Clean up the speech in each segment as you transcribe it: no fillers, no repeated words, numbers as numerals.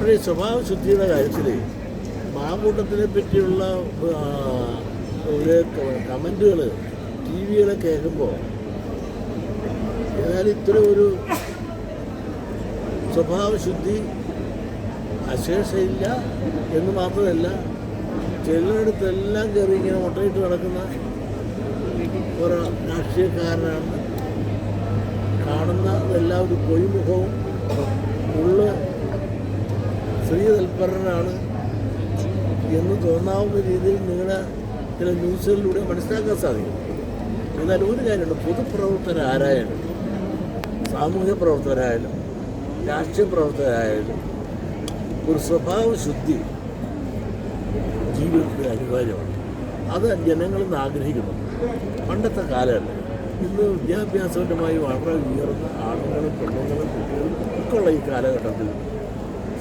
പക്ഷേ സ്വഭാവശുദ്ധിയുടെ കാര്യത്തിൽ മാങ്കൂട്ടത്തിനെ പറ്റിയുള്ള ഒരു കമൻറ്റുകൾ ടി വികളെ കേൾക്കുമ്പോൾ ഏതായാലും ഇത്തരം ഒരു സ്വഭാവശുദ്ധി അശേഷയില്ല എന്ന് മാത്രമല്ല ചിലയിടത്തെല്ലാം കയറി ഇങ്ങനെ മുട്ടയിട്ട് നടക്കുന്ന ഒരു രാഷ്ട്രീയക്കാരനാണ്. കാണുന്നതെല്ലാം ഒരു പൊയ്മുഖവും ഉള്ള സ്ത്രീതൽപരനാണ് എന്ന് തോന്നാവുന്ന രീതിയിൽ നിങ്ങളുടെ ചില ന്യൂസുകളിലൂടെ മനസ്സിലാക്കാൻ സാധിക്കും. എന്നാൽ ഒരു കാര്യമുണ്ട്, പൊതുപ്രവർത്തകരായാലും സാമൂഹ്യ പ്രവർത്തകരായാലും രാഷ്ട്രീയ പ്രവർത്തകരായാലും ഒരു സ്വഭാവശുദ്ധി ജീവിതത്തിൽ അനിവാര്യമാണ്. അത് ജനങ്ങളെന്ന് ആഗ്രഹിക്കുന്നു. പണ്ടത്തെ കാലമല്ല, ഇന്ന് വിദ്യാഭ്യാസപരമായി വളരെ ഉയർന്ന ആണുങ്ങളും പെണ്ണുങ്ങളും കുട്ടികളും ഒക്കെ ഉള്ള ഈ കാലഘട്ടത്തിൽ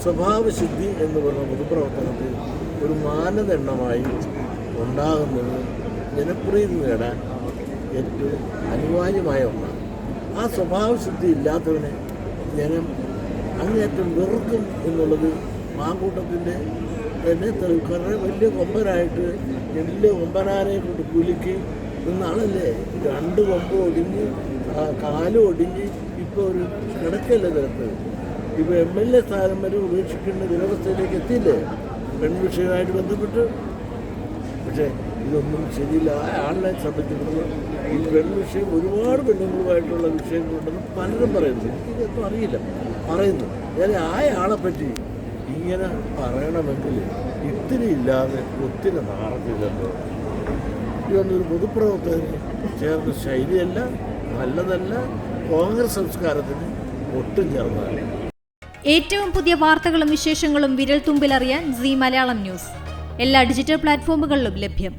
സ്വഭാവശുദ്ധി എന്ന് പറയുന്ന പൊതുപ്രവർത്തനത്തിൽ ഒരു മാനദണ്ഡമായി ഉണ്ടാകുന്നത് ജനപ്രീതി നേടാൻ ഏറ്റവും അനിവാര്യമായ ഒന്നാണ്. ആ സ്വഭാവശുദ്ധി ഇല്ലാത്തവനെ ജനം അങ്ങേറ്റം വെറുക്കും എന്നുള്ളത് മാങ്കൂട്ടത്തിൻ്റെ തന്നെ തെളിവ്. വലിയ കൊമ്പനായിട്ട് വലിയ കൊമ്പനാനെ കൊണ്ട് കുലുക്കി നിന്നാളല്ലേ 2 കൊമ്പ് ഒടിഞ്ഞ് കാലും ഒടിഞ്ഞ് ഇപ്പോൾ ഒരു കിടക്കല്ല തരത്ത്. ഇപ്പോൾ MLA സ്ഥാനം വരെ ഉപേക്ഷിക്കേണ്ട ദുരവസ്ഥയിലേക്ക് എത്തിയില്ലേ പെൺവിഷയമായിട്ട് ബന്ധപ്പെട്ട്. പക്ഷേ ഇതൊന്നും ശരിയില്ല. ആ ആളിനെ സംബന്ധിച്ചിടത്തോളം ഈ പെൺവിഷയം ഒരുപാട് പെണ്ണുങ്ങളുമായിട്ടുള്ള വിഷയങ്ങളുണ്ടെന്ന് പലരും പറയുന്നു. എനിക്കിതൊന്നും അറിയില്ല പറയുന്നു. അതായത് ആ ആളെപ്പറ്റി ഇങ്ങനെ പറയണമെങ്കിൽ ഇത്തിരി ഇല്ലാതെ ഒത്തിരി നാളത്തില്ലെന്ന്. ഇതൊന്നൊരു പൊതുപ്രവർത്തകന് ചേർന്ന ശൈലിയല്ല, നല്ലതല്ല, കോൺഗ്രസ് സംസ്കാരത്തിന് ഒട്ടും ചേർന്നതല്ല. ഏറ്റവും പുതിയ വാർത്തകളും വിശേഷങ്ങളും വിരൽ തുമ്പിലറിയാൻ സീ മലയാളം ന്യൂസ് എല്ലാ ഡിജിറ്റൽ പ്ലാറ്റ്ഫോമുകളിലും ലഭ്യം.